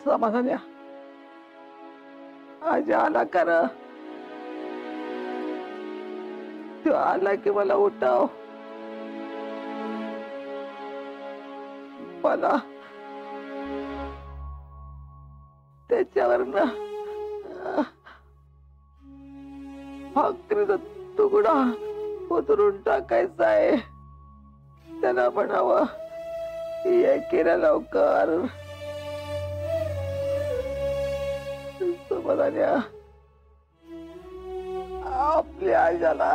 समाधान या आज आला कर तो आला की मला उठाव मला त्याच्यावर भाकरीचा तुकडा उतरून टाकायचा आहे त्याला म्हणावं ये केला लवकर समाधान्या आपल्या आजाला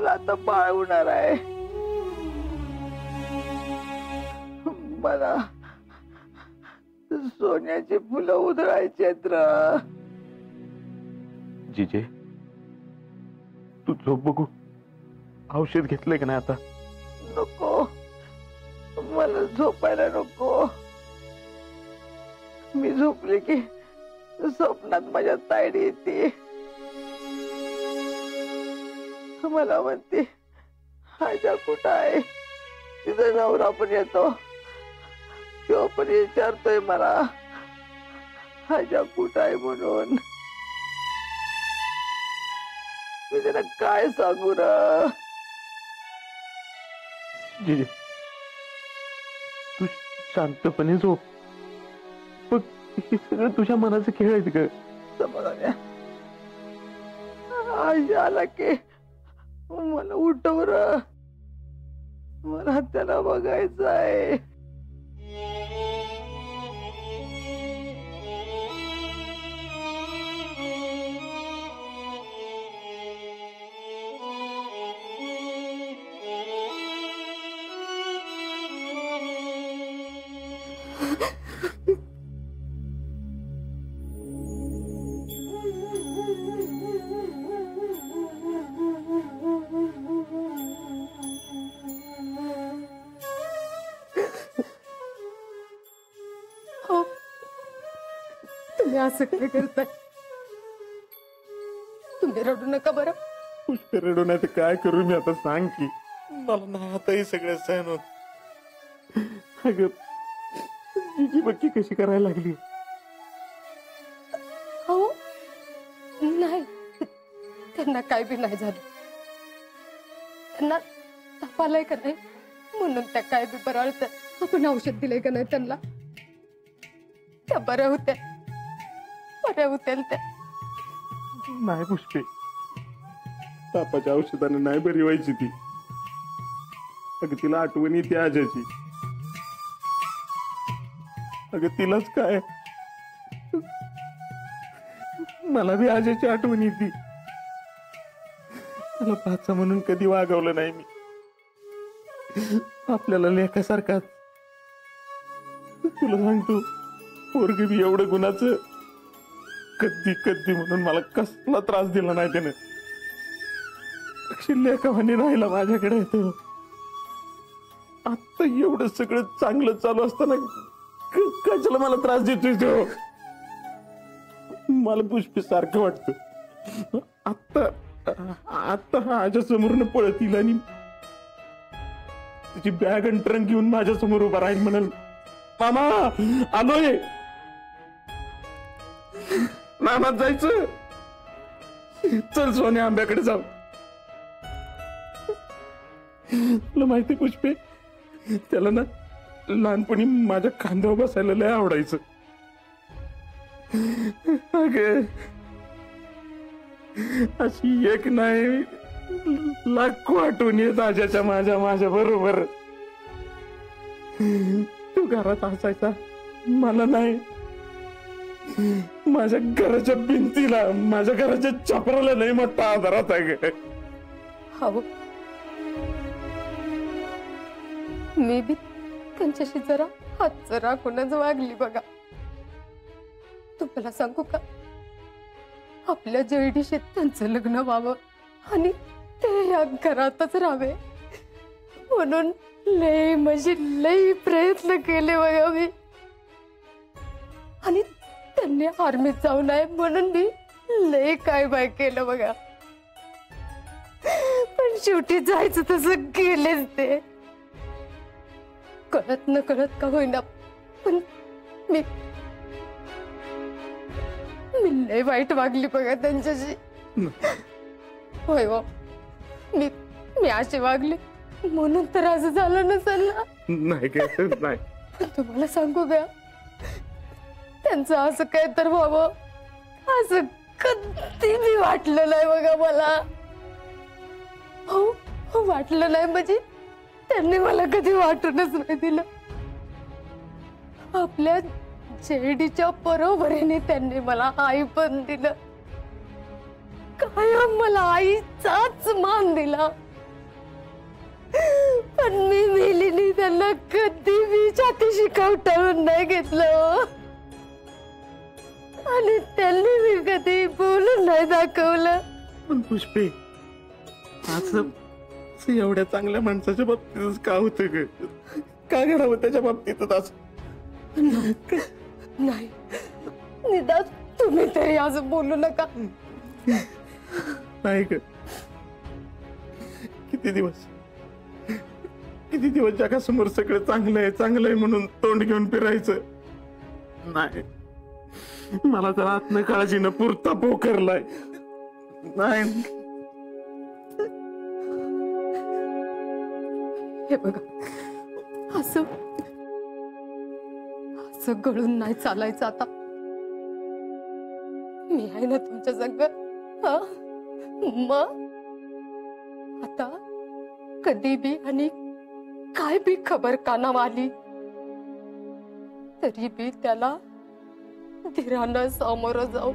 आता बाळ होणार आहे मला सोन्याची फुलं उधळायची आहेत जिजे तू झोप बघू औषध घेतलंय का नाही आता नको मला झोपायला नको मी झोपले की स्वप्नात माझ्या तायडी येते मला म्हणते आजा कुठं आहे तिचा नवरा पण येतो तो पण विचारतोय मला आजा कुठं आहे म्हणून मी त्याला काय सांगू जिजे तू शांतपणे झोप बघ हे सगळं तुझ्या मनाचं खेळ आहेत ग समाधान्या आज आला की मला उठव मला त्याला बघायचं आहे असं काय करताय तुम्ही रडू नका बरं पुष्प रडू नाही तर काय करू मी आता सांग की मला नाही आता हे सगळं सहन होत अगं जिजी बक्की कशी करायला लागली हो नाही त्यांना काय बी नाही झालं त्यांना ताप आलाय का नाही म्हणून त्या काय बी बरळतात आपण औषध दिलंय का नाही त्यांना त्या बऱ्या होत्या नाही पुष्पे तापाच्या औषधाने नाही बरी व्हायची ती अगं तिला आठवण येते आजाची अगं तिलाच काय मला बी आजाची आठवण येते त्याला पाचा म्हणून कधी वागवलं नाही मी आपल्याला लेखासारखा तुला सांगतो पोरगी बी एवढं गुणाचं कधी कधी म्हणून मला कसला त्रास दिला नाही त्याने लेखावानी राहिला माझ्याकडे येतो आता एवढं सगळं चांगलं चालू असताना कशाला मला त्रास देतोय तो मला पुष्पी सारखं वाटतं आता आता हा माझ्या समोरनं पळतील आणि त्याची बॅग आणि ट्रंक घेऊन माझ्या समोर उभा राहील म्हणाल मामा आलोय नानात जायचं चल सोन्या आंब्याकडे जाऊ तुला माहिती पुष्पे त्याला ना लहानपणी माझ्या खांद्यावर बसायला लय आवडायचं अगं अशी एक नाही लाखो आठवण येत आज्याच्या माझ्या बरोबर तू घरात असायचा मला नाही माझ्या घराच्या भिंतीला माझ्या घराच्या छपराला लय मोठा आधारात आहे हो मी बी त्यांच्याशी जरा हात राखूनच वागली बघा तुम्हाला सांगू का आपल्या जयडीशीत त्यांचं लग्न व्हावं आणि ते या घरातच राहावे म्हणून लय म्हणजे लय प्रयत्न केले बघा मी आणि त्यांनी आर्मीत जाऊ नये म्हणून मी लय काय बाय केलं बघा, पण शेवटी जायचं तसं गेलेच ते. कळत न कळत का होईना, पण मी लय वाईट वागली बघा त्यांच्याशी. होय हो, मी अशी वागली म्हणून तर असं झालं नसेल ना. नाही काय नाही. तुम्हाला सांगू का, त्यांचं असं काय तर व्हावं असं कधी मी वाटलं नाही बघा मला. हो वाटलं नाही म्हणजे त्यांनी मला कधी वाटूनच नाही दिलं. आपल्या जेडीच्या बरोबरीने त्यांनी मला आई पण दिलं. कायम मला आईचाच मान दिला. पण मी मेलीने त्यांना कधी मी छातीशी कवटाळून नाही घेतलं, आणि त्यांनी मी कधी बोलून नाही दाखवलं. पण पुष्पे, असं एवढ्या चांगल्या माणसाच्या बाबतीतच का होतं ग? का घडावं त्याच्या बाबतीतच असं? नाही निदान तुम्ही तरी असं बोलू नका. नाही ग, किती दिवस जगासमोर सगळं चांगलं आहे म्हणून तोंड घेऊन फिरायचं. नाही, मला तर आत्म काळजीनं पुरता पोखरलाय. नाही, हे बघा, असं गळून नाही चालायचं आता. मी आहे ना तुमच्या संग. मग आता कधी बी आणि काय बी खबर कानावर आली तरी बी त्याला धीरानं सामोरं जाऊ.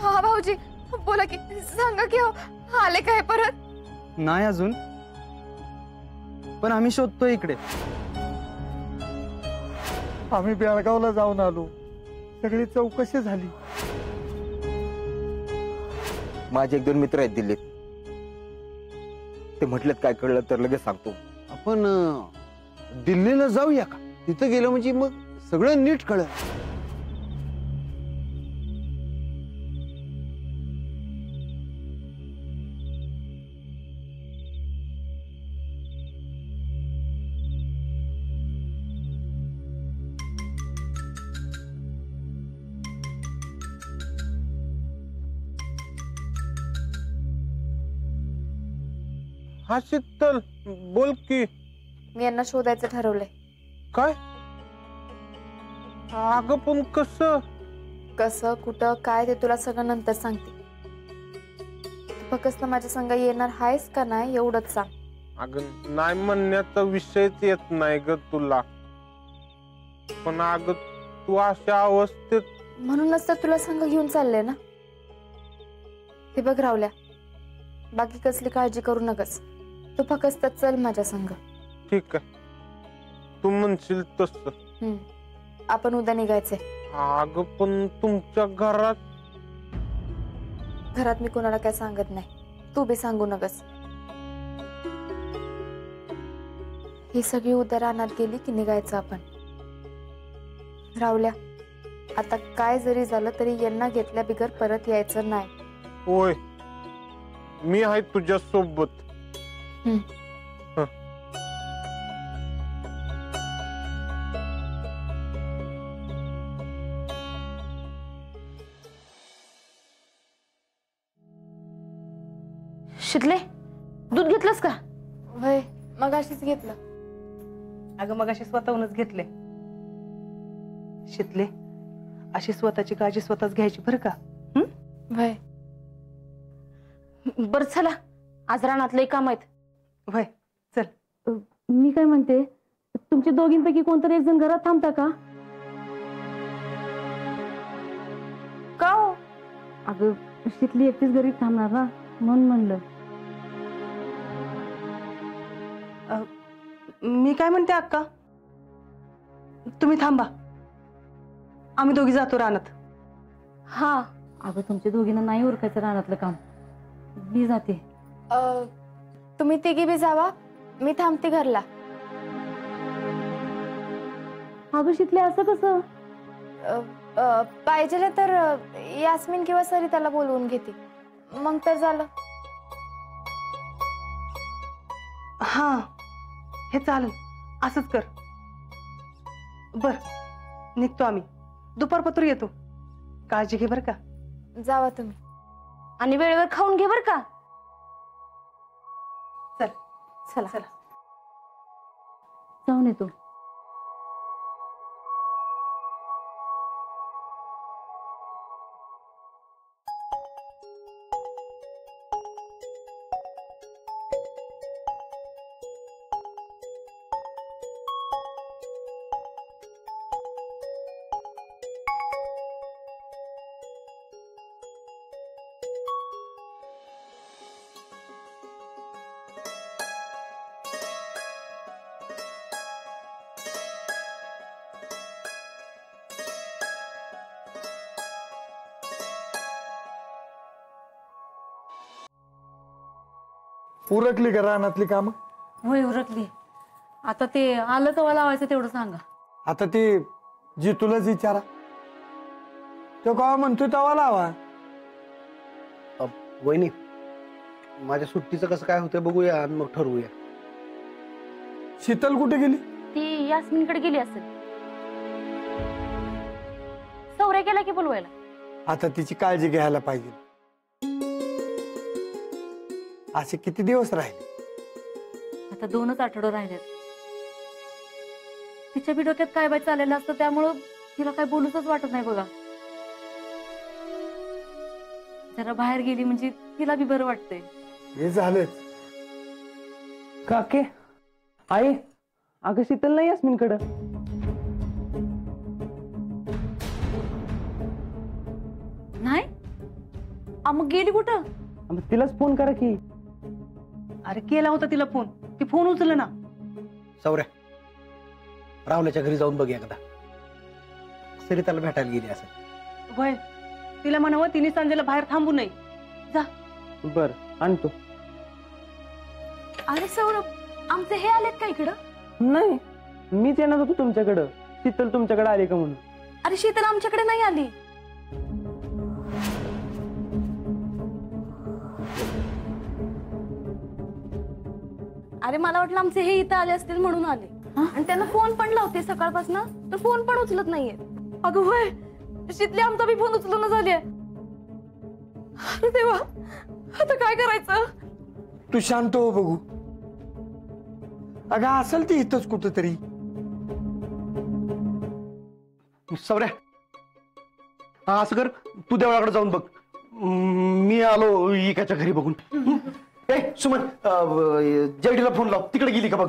हा भाऊजी, बोला की, सांगा की हो, आले काय परत? नाही अजून, पण आम्ही शोधतोय इकडे. आम्ही बेळगावला जाऊन आलो, सगळी चौकशी झाली. माझे 1-2 मित्र आहेत दिल्लीत, ते म्हटलेत काय कळलं तर लगेच सांगतो. आपण दिल्लीला जाऊया का? तिथं गेलं म्हणजे मग सगळं नीट कळलं. हा शीतल, बोल की. मी यांना शोधायचं ठरवलंय. काय? अगं पण कसं? कसं, कुठं, काय ते तुला सगळं नंतर सांगते. फक्त माझ्या संग येणार आहेस का नाही एवढंच सांग. अगं नाही म्हणण्याचा विषयच येत नाही ग तुला. पण अगं तू अशा अवस्थेत. म्हणूनच तर तुला संग घेऊन चालले ना. हे बघ रावल्या, बाकी कसली काळजी करू नकस. तू फक्त चल माझ्या संग. ठीक आहे, तू म्हणशील तसं. आपण उद्या निघायचंय. अगं पण तुमच्या घरात मी कोणाला काय सांगत नाही, तू बी सांगू नकस. ही सगळी उद्या रानात गेली की निघायचं आपण. रावल्या, आता काय जरी झालं तरी यांना घेतल्या बिगर परत यायचं नाही. होय, मी आहे तुझ्या सोबत. शितले, दूध घेतलंस का? वय मगाशीच घेतलं. अगं मगाशी स्वतःहूनच घेतले. शितले, अशी स्वतःची काळजी स्वतःच घ्यायची बरं का? वय बर, चला आज रानातले काम आहेत. वय चल. मी काय म्हणते, तुमच्या दोघींपैकी कोणतरी एक जण घरात थांबता का? का हो? अगं शितली एकटीच घरी थांबणार ना, म्हणून म्हणलं. मी काय म्हणते अक्का, तुम्ही थांबा, आम्ही दोघी जातो रानात. हा अगं तुमच्या दोघींना नाही उरकायचं रानातलं काम, मी जाते. तुम्ही तिघी बी जावा, मी थांबते घरला. अगं शितले असं कसं? पाहिजे तर यास्मिन किंवा सरिताला बोलवून घेते, मग तर झालं. हा हे चालेल, असंच कर. बर निघतो आम्ही, दुपारपत्र येतो. काळजी घे बर का. जावा तुम्ही. आणि वेळेवर खाऊन घे बर का. चल चला चला. जाऊन येतो. उरकली का रानातली काम? होय उरकली. आता ते आलं कवा लावायचं तेवढं सांगा. आता ते जी तुलाच विचारा, तो कवा म्हणतोय तवा लावा. वहिनी, माझ्या सुट्टीचं कसं काय होतं बघूया आणि मग ठरवूया. शीतल कुठे गेली? ती यास्मिनकडे गेली असेल. सौर्या गेला की बोलवायला. आता तिची काळजी घ्यायला पाहिजे. असे किती दिवस राहिले? आता 2च आठवडे राहिलेत. तिच्या बी डोक्यात काय बाय चाललेलं असतं, त्यामुळं तिला काय बोलूच वाटत नाही बघा. जरा बाहेर गेली म्हणजे तिला बी बरं वाटतंय. हे झालंच. काके आई, अगं शीतल नाही यास्मिनकडं. नाही? मग गेली कुठं? मग तिलाच फोन करा की. अरे केला होता तिला फोन, ती फोन उचल ना. सौर्या, रावल्याच्या घरी जाऊन बघ एकदा. सरिताला भेटायला गेली असं. होय, तिला म्हणावं तिने संजयला बाहेर थांबू नये. जा. बर आणतो. अरे सौरभ, आमचे हे आलेत का इकडं? नाही, मीच येणार होतो तुमच्याकडं. शीतल तुमच्याकडे आली का म्हणून. अरे शीतल आमच्याकडे नाही आली. अरे मला वाटलं आमचे हे इथं आले असतील म्हणून आले. आणि त्यांना फोन पण लावते सकाळपासून, तर फोन पण उचलत नाहीये. अगं होय, शीतली आमचा बी फोन उचलणं झाली. अरे देवा, आता काय करायचं? तू शांत हो बघू. अगं असेल ती इथंच कुठंतरी. सौर्या, असं कर, तू देवळाकडे जाऊन बघ. मी आलो इकाच्या घरी बघून. ए सुमन, जयडीला फोन लाव, तिकडे गेली का बघ.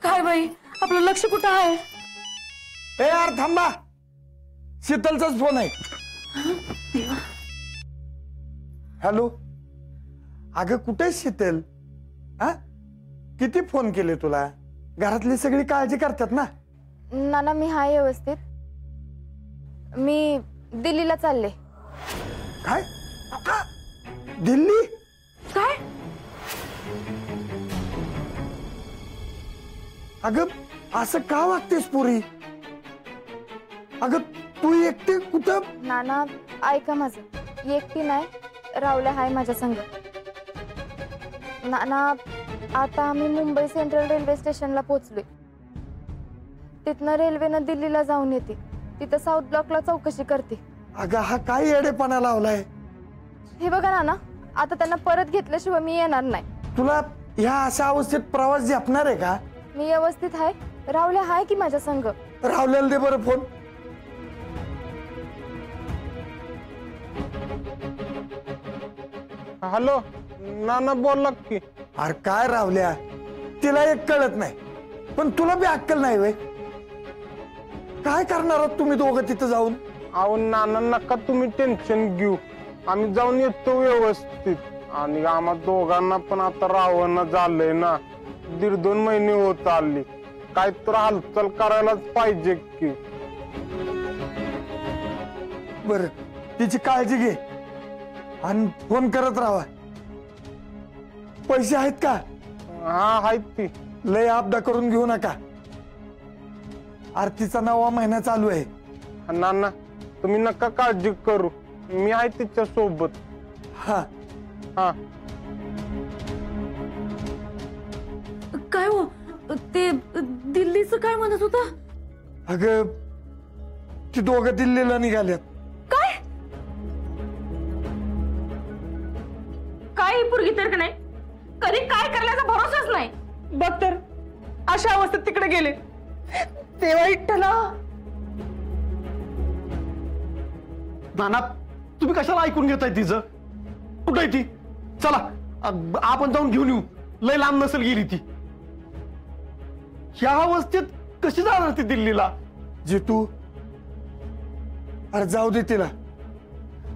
काय बाई, आपलं लक्ष कुठं आहे? ए यार थांबा, शीतलचाच फोन आहे. हॅलो, अगं कुठे शीतल? हा, किती फोन केले तुला? घरातली सगळी काळजी करतात ना? नाना मी हाय व्यवस्थित. मी दिल्लीला चालले. काय? दिल्ली? काय? अगं असं का वागतेस पुरी? अगं तू एकटी कुठं? नाना ऐका माझं, एकटी नाही, रावल्या हाय माझ्या संग. नाना आता आम्ही मुंबई सेंट्रल रेल्वे स्टेशनला पोहोचलोय. तिथनं रेल्वेनं दिल्लीला जाऊन येते. तिथं साऊथ ब्लॉकला चौकशी करते. अगं हा काय येडेपणा लावलाय? हे बघा नाना, आता त्यांना परत घेतल्याशिवाय मी येणार नाही. तुला ह्या अशा अवस्थेत प्रवास झेपणार आहे का? मी व्यवस्थित आहे, रावल्या हाय की माझ्या संग. रावल्याला दे बरं फोन. हॅलो नाना, बोलला की. अरे काय रावल्या, तिला एक कळत नाही, पण तुला बी अक्कल नाही वे. काय करणार आहात तुम्ही दोघं तिथं जाऊन? अहो नाना, नका तुम्ही टेन्शन घेऊ, आम्ही जाऊन येतो व्यवस्थित. आणि आम्हा दोघांना पण आता रावण झालंय ना. 1.5-2 महिने होत आली, काय तर हालचाल करायलाच पाहिजे की. बर तिची काळजी घे आणि फोन करत राहा. पैसे आहेत का? हा आहेत ती. लय आपदा करून घेऊ नका. आरतीचा 9वा महिना चालू आहे. नाना तुम्ही नका काळजी करू, मी आहे तिच्या सोबत. हा हा. काय हो ते दिल्लीचं काय म्हणत होता? अगं ती दोघं दिल्लीला निघाल्यात. काय काही पूर्वी तर का नाही, कधी काय करण्याचा भरोसाच नाही. बघ तर अशा अवस्थेत तिकडे गेले. तेव्हा विठ्ठला नाना तुम्ही कशाला ऐकून घेताय तिचं? कुठं आहे ती? चला आपण जाऊन घेऊन येऊ. लय लांब नसेल गेली ती. ह्या अवस्थेत कशी जाणार ती दिल्लीला? जितू अरे जाऊ दे तिला.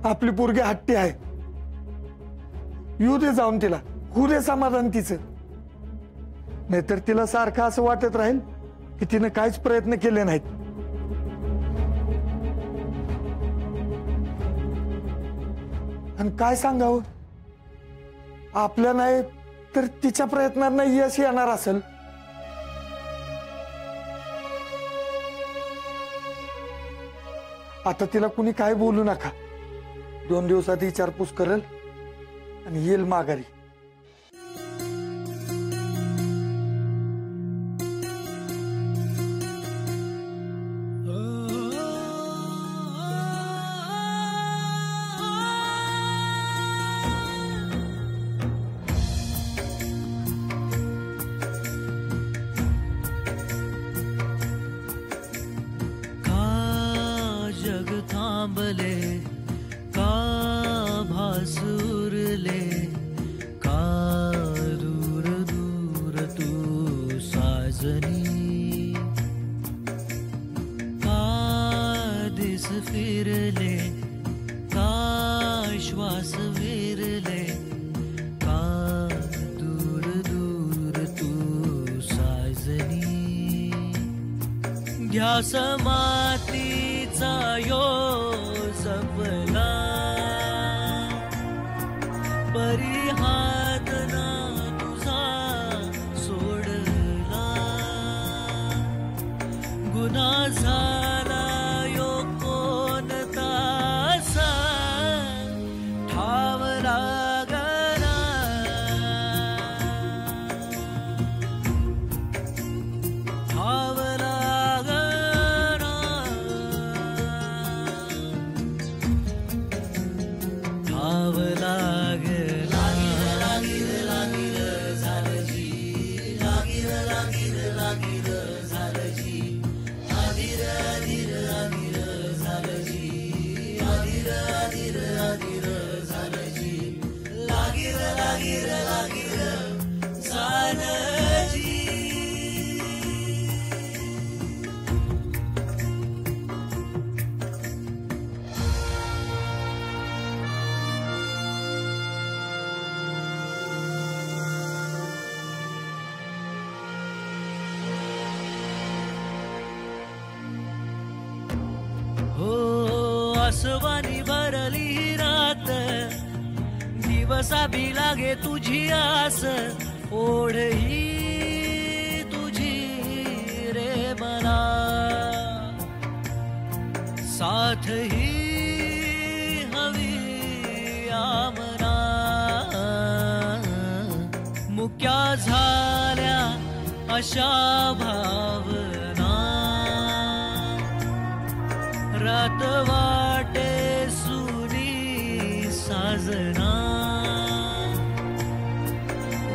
आपली पोरगी हट्टी आहे. येऊ दे जाऊन तिला, होऊ दे समाधान तिचं. नाहीतर तिला सारखं असं वाटत राहील की तिनं काहीच प्रयत्न केले नाहीत. आणि काय सांगावं, आपल्या नाही तर तिच्या प्रयत्नांना यश येणार असेल. आता तिला कुणी काय बोलू नका. 2 दिवसात विचारपूस करेल आणि येईल माघारी. का भासुरले का दूर दूर तू साजनी का दिस फिरले का श्वास विरले का दूर दूर तू साजनी घ्यास मातीचा यो जपला परिहात ना तुझा सोडला गुन्हा झाला यो कोणता ठाव लागला ठाव आसवानी भरली रात दिवसा भी लागे तुझी आस ओढ ही तुझी रे मला साथ ही हवी आमना मुक्या झाल्या अशा भावना रात वाटे सुनी साजना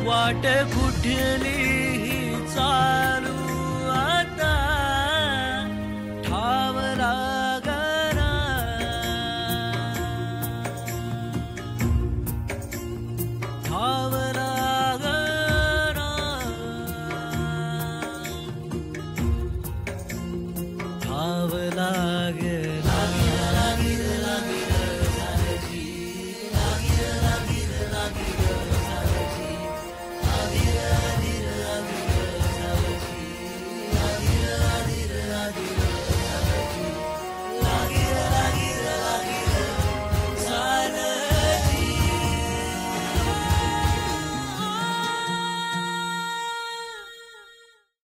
वाट कुठली चालू